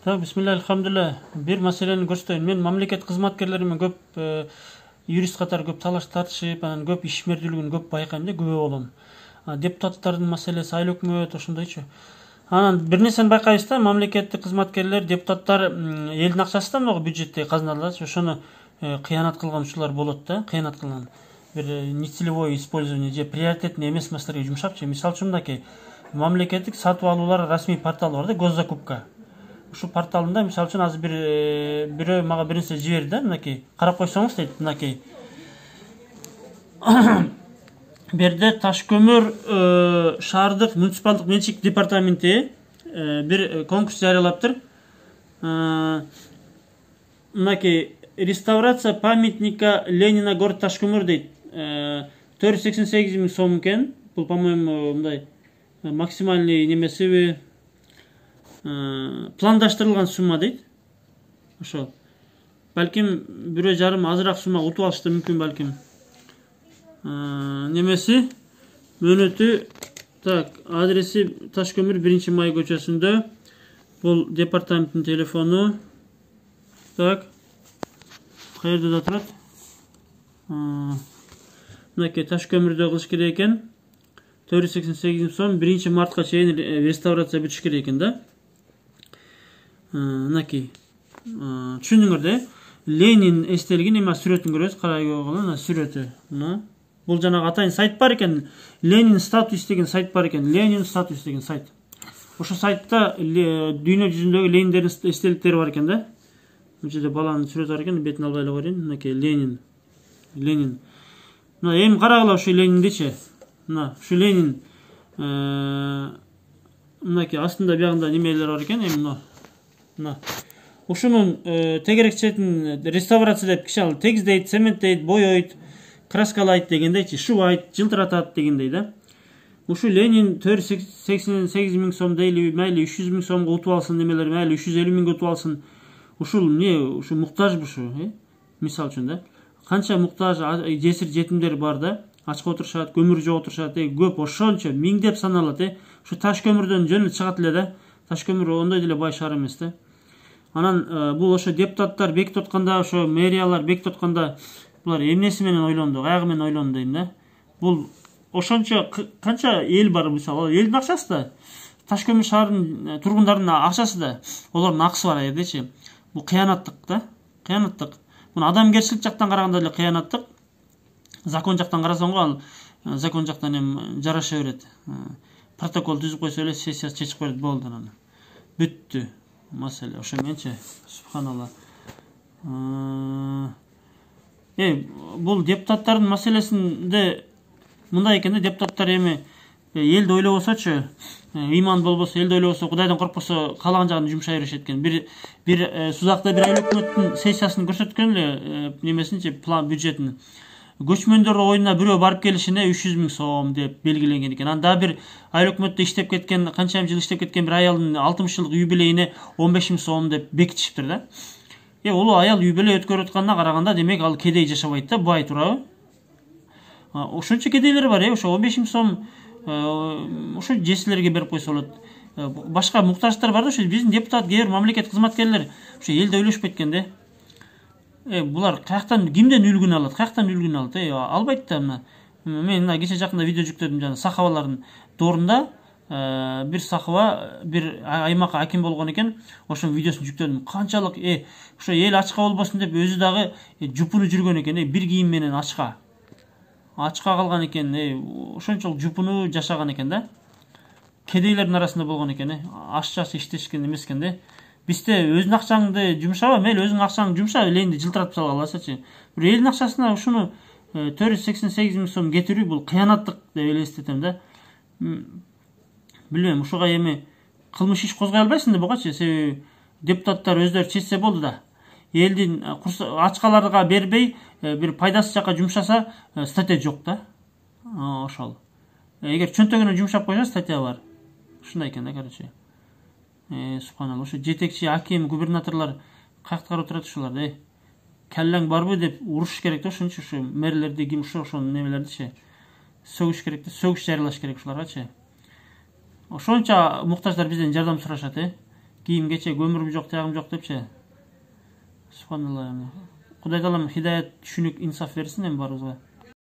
Так, бисмилля, алхамдулилля. Бир маселени көрсөтөйүн. Мен мамлекет кызматкерлери менен көп юрист катары көп талаш тартышып, анан көп ишмердүүлүгүн көп байкайм да, күбө болом. Депутаттардын маселеси, айыл өкмөт ошондойчу. Анан бир нерсени байкайбыз да, мамлекеттик кызматкерлер, депутаттар элдин акчасы да могу бюджетте казыналат, ошону кыянат кылган учурлар болот да, кыянат кылган. Бир нецелевое использование же приоритетный эмес маселелерге жумшапчы. Мисалы үчүн мынакей мамлекеттик сатып алуулар расмий порталы бар да, госзакупка. Ушу порталында мисалы үчүн азыр бирөө мага бир нерсе жиберди да, мынакей карап койсоңуз дейт, мынакей берде Таш-Көмүр шаардык муниципалдык менчик департаменти бир конкурс жарыялаптыр. Мынакей реставрация памятника Ленина город Таш-Көмүр дейт. 488 миң сом экен. Бул, по-моему, мындай максимальный немесиби пландаштырылган сумма дейт. Ошол. Балким 1,5 азыраак сумма утуп алышы да мүмкүн, балким. Немеси мөөнөтү, так, адреси Таш-Көмүр 1-Май көчөсүндө. Бул департаменттин телефону. Так. Каерде да турат? Мынакей Таш-Көмүрдө кылыш керек экен. 488 миң сом 1-мартка чейин реставрация бүтүш керек экен да. Мынакей. Түшүндүңөр да? Ленин эстелигин эме сүрөтүн көрөбүз, карай койгола, сүрөтү. Бул жанагы атайын сайт бар экен. Ленин статус деген сайт бар экен. Ленин статус деген сайт. Ошо сайтта дүйнө жүзүндөгү Лениндердин эстеликтери бар экен да. Бул жерде баланын сүрөтү бар экен, бетин албай эле коеюн. Мынакей Ленин. Мына эми карагыла ушу Лениндичи. Мына ушу Ленин мынакей астында биягында немелер бар экен, эми мына. Ушунун тегерек четин реставрация деп киши тегиздейт, цементтейт, боёйт, краскалайт дегендейчи, шубайт, жылтыратат дегендей да. Ушу Ленин 488 миң сом дейли, майли 300 миң сомго утуп алсын немелер, майли 350 миңге утуп алсын. Ушул эмне, ушу муктаж бушу, мисалы үчүн да. Канча муктаж жесир жетимдер бар да, ачка отурушат, көмүр жок отурушат, көп ошончо миңдеп саналат, Ушу Таш-Көмүрдөн жөн чыгат эле да. Таш-Көмүр ондой деле бай шаар эмес да. Анан бул ошо депутаттар бекитип атканда, ошо мэриялар бекитип атканда булар эмнеси менен ойлонду, каягы менен ойлонду дейм да. Бул ошончо канча эл бар, мисалы, элдин акчасы да. Таш-Көмүр шаарынын тургундарынын акчасы да. Олордун акысы бар жердечи. Бул кыянаттык да. Кыянаттык. Муну адамгерчилик жактан караганда эле кыянаттык. Закон жактан карасаң го, ал закон жактан эми жараша берет. Протокол түзүп койсо эле сессия чечип коет, болду анан. Бүттү маселе. Ошо менчи. Субханалла. Бул депутаттардын маселесинде мындай экен да, депутаттар эми элди ойлобосочу, ыйман болбосо, элди ойлобосо, Кудайдан коркпосо, каалаган жагын жумшай беришет экен. Бир Сузакта бир айыл өкмөттүн сессиясын көрсөткөн эле, немесинчи, план бюджетин. Көчмөндөр оюна бирөө барып келишине 300 миң сом деп белгиленген экен. Анда бир айыл өкмөттө иштеп кеткен, канча жыл иштеп кеткен бир аялдын 60 жылдык юбилейине 15 миң сом деп бекитишиптир да. Улуу аял юбилей өткөрүп атканына караганда, демек ал кедей жашабайт да, бай турабы? Ошончо кедейлер бар, ошо 15 миң сом ошо жесилерге берип койсо болот. Башка муктаждар бар да, ошо биздин депутат, кээ бир мамлекет кызматкерлер ошо элди ойлошуп кеткен да. Булар каяктан, кимден үлгүн алат, албайт да. Мен кече жакында видео жүктөдүм, жана сахабалардын доорунда бир сахаба бир аймакка аким болгон экен, ошонун видеосун жүктөдүм. Канчалык ошо эл ачка болбосун деп өзү дагы жупуну жүргөн экен, бир кийим менен ачка калган экен, ошончолук жупуну жашаган экен да. Кедейлердин арасында болгон экен, ашчасы иштешкен эмес экен да. Бизде өзүнүн акчаңды жумшаба, мейли өзүнүн акчаңды жумша, элинди жылтыратып салгаласычы. Бир элдин акчасына ушуну 488 миң сом кетирүү, бул кыянаттык деп элестетем да. Билбейм, ушуга эми кылмыш иш козгой албайсың деп койчу, себеби депутаттар өздөрү чечсе болду да. Элдин ачкаларга бербей, бир пайдасыз жака жумшаса, статья жок да. Ошол. Эгер чөнтөгүнө жумшап койсо, статья бар. Ушундай экен да, короче. Субханалла, ошо жетекчи, аким, губернаторлор каякта карап турат ушулар да. Келлең барбы деп уруш керек да, ошончо ушу мэрлерди, ким ошонун немелердичи сөгүш керек да, сөгүш жарыялаш керек ушуларгачы. Ошончо муктаждар бизден жардам сурашат, кийим кечек өмүрүм жок тиягым жок депчи. Субханалла. Кудай таалам хидаят, түшүнүк, инсаф берсин эми баарыбызга.